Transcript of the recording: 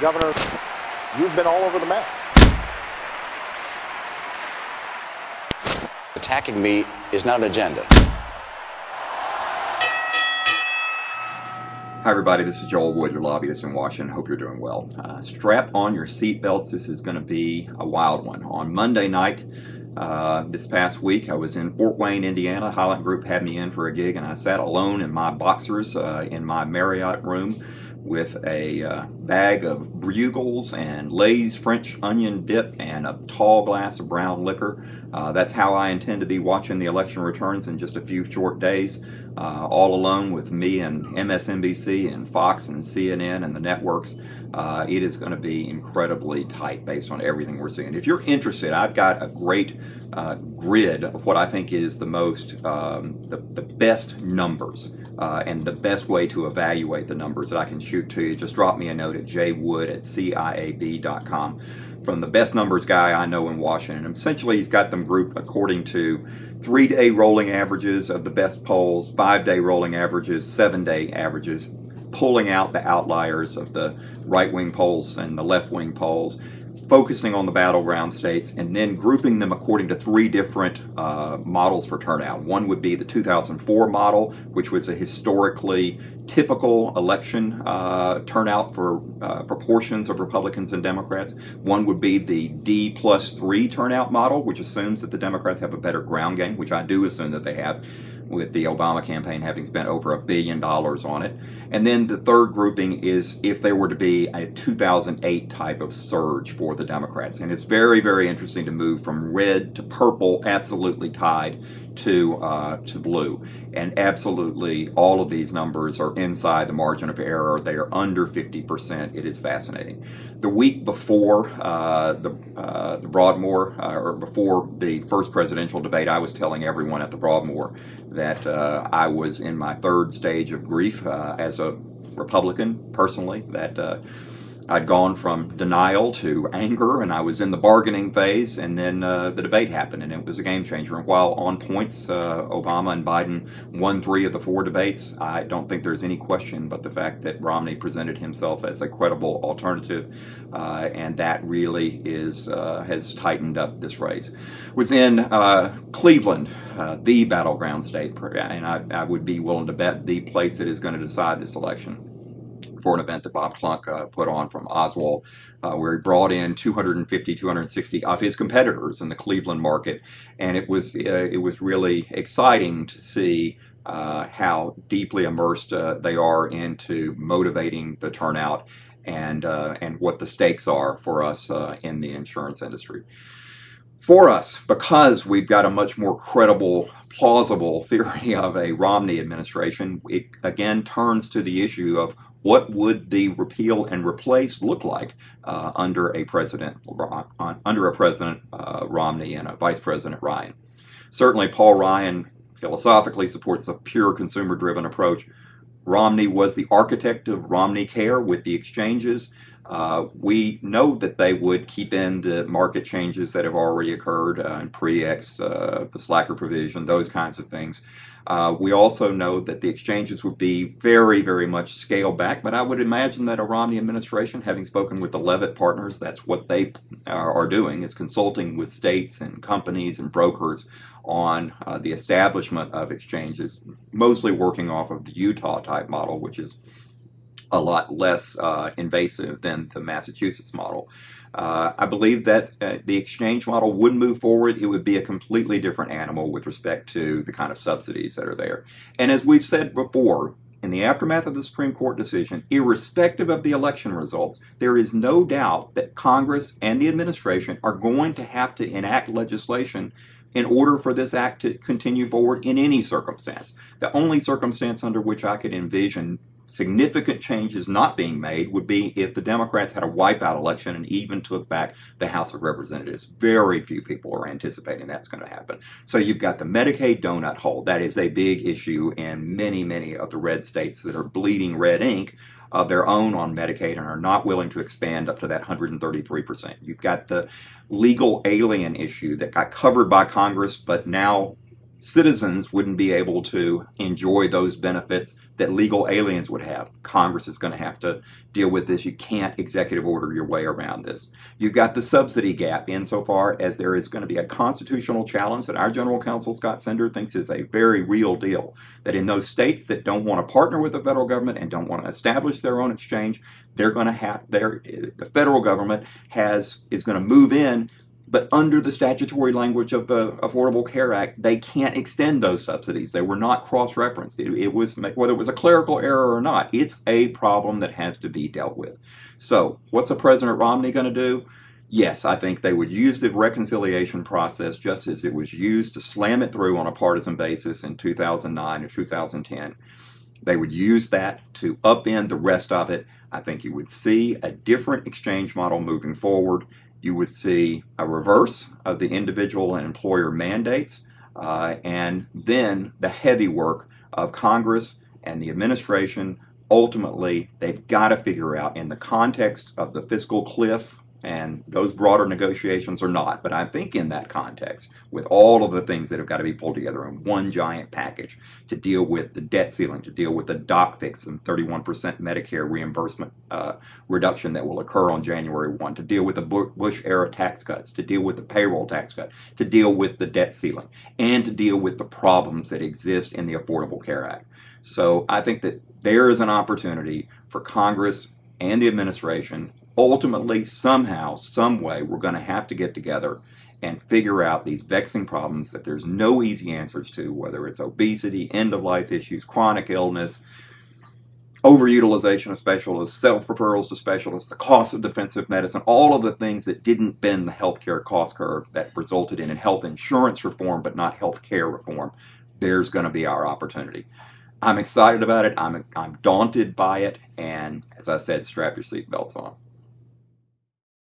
Governor, you've been all over the map. Attacking me is not an agenda. Hi everybody, this is Joel Wood, your lobbyist in Washington. Hope you're doing well. Strap on your seatbelts. This is going to be a wild one. On Monday night, this past week, I was in Fort Wayne, Indiana. Highlight Group had me in for a gig, and I sat alone in my boxers in my Marriott room with a bag of Bugles and Lay's French onion dip and a tall glass of brown liquor. That's how I intend to be watching the election returns in just a few short days. All alone with me and MSNBC and Fox and CNN and the networks. It is going to be incredibly tight based on everything we're seeing. If you're interested, I've got a great grid of what I think is the most, the best numbers and the best way to evaluate the numbers that I can shoot to you. Just drop me a note at jwood@ciab.com. From the best numbers guy I know in Washington. Essentially, he's got them grouped according to 3-day rolling averages of the best polls, 5-day rolling averages, 7-day averages, pulling out the outliers of the right-wing polls and the left-wing polls, focusing on the battleground states, and then grouping them according to 3 different models for turnout. One would be the 2004 model, which was a historically typical election turnout for proportions of Republicans and Democrats. One would be the D+3 turnout model, which assumes that the Democrats have a better ground game, which I do assume that they have, with the Obama campaign having spent over $1 billion on it. And then the third grouping is if there were to be a 2008 type of surge for the Democrats. And it's very, very interesting to move from red to purple, absolutely tied to blue. And absolutely all of these numbers are inside the margin of error. They are under 50%. It is fascinating. The week before the Broadmoor, or before the first presidential debate, I was telling everyone at the Broadmoor that I was in my 3rd stage of grief as a Republican, personally, that I'd gone from denial to anger, and I was in the bargaining phase, and then the debate happened, and it was a game changer. And while on points, Obama and Biden won 3 of the 4 debates, I don't think there's any question but the fact that Romney presented himself as a credible alternative, and that really has tightened up this race. Was in Cleveland, the battleground state, and I would be willing to bet the place that is going to decide this election, for an event that Bob Klunk put on from Oswald, where he brought in 250, 260 of his competitors in the Cleveland market, and it was really exciting to see how deeply immersed they are into motivating the turnout and what the stakes are for us in the insurance industry. For us, because we've got a much more credible, plausible theory of a Romney administration, it again turns to the issue of what would the repeal and replace look like under a President Romney and a Vice President Ryan. Certainly, Paul Ryan philosophically supports a pure consumer-driven approach. Romney was the architect of Romney Care with the exchanges. We know that they would keep in the market changes that have already occurred in pre-X, the slacker provision, those kinds of things. We also know that the exchanges would be very, very much scaled back, but I would imagine that a Romney administration, having spoken with the Levitt partners, that's what they are doing, is consulting with states and companies and brokers on the establishment of exchanges, mostly working off of the Utah type model, which is a lot less invasive than the Massachusetts model. I believe that the exchange model would move forward. It would be a completely different animal with respect to the kind of subsidies that are there. And as we've said before, in the aftermath of the Supreme Court decision, irrespective of the election results, there is no doubt that Congress and the administration are going to have to enact legislation in order for this act to continue forward in any circumstance. The only circumstance under which I could envision significant changes not being made would be if the Democrats had a wipeout election and even took back the House of Representatives. Very few people are anticipating that's going to happen. So you've got the Medicaid donut hole. That is a big issue in many, many of the red states that are bleeding red ink of their own on Medicaid and are not willing to expand up to that 133%. You've got the legal alien issue that got covered by Congress, but now citizens wouldn't be able to enjoy those benefits that legal aliens would have. Congress is going to have to deal with this. You can't executive order your way around this. You've got the subsidy gap insofar as there is going to be a constitutional challenge that our General Counsel, Scott Sender, thinks is a very real deal. That in those states that don't want to partner with the federal government and don't want to establish their own exchange, they're going to have the federal government is going to move in. But under the statutory language of the Affordable Care Act, they can't extend those subsidies. They were not cross-referenced. It was, whether it was a clerical error or not, it's a problem that has to be dealt with. So what's the President Romney going to do? Yes, I think they would use the reconciliation process just as it was used to slam it through on a partisan basis in 2009 or 2010. They would use that to upend the rest of it. I think you would see a different exchange model moving forward. You would see a reverse of the individual and employer mandates, and then the heavy work of Congress and the administration. Ultimately, they've got to figure out, in the context of the fiscal cliff, and those broader negotiations are not, but I think in that context, with all of the things that have got to be pulled together in one giant package to deal with the debt ceiling, to deal with the doc fix and 31% Medicare reimbursement reduction that will occur on January 1, to deal with the Bush-era tax cuts, to deal with the payroll tax cut, to deal with the debt ceiling, and to deal with the problems that exist in the Affordable Care Act. So I think that there is an opportunity for Congress and the administration. Ultimately, somehow, some way, we're going to have to get together and figure out these vexing problems that there's no easy answers to, whether it's obesity, end-of-life issues, chronic illness, overutilization of specialists, self-referrals to specialists, the cost of defensive medicine, all of the things that didn't bend the healthcare cost curve that resulted in health insurance reform but not health care reform. There's going to be our opportunity. I'm excited about it. I'm daunted by it. And as I said, strap your seatbelts on.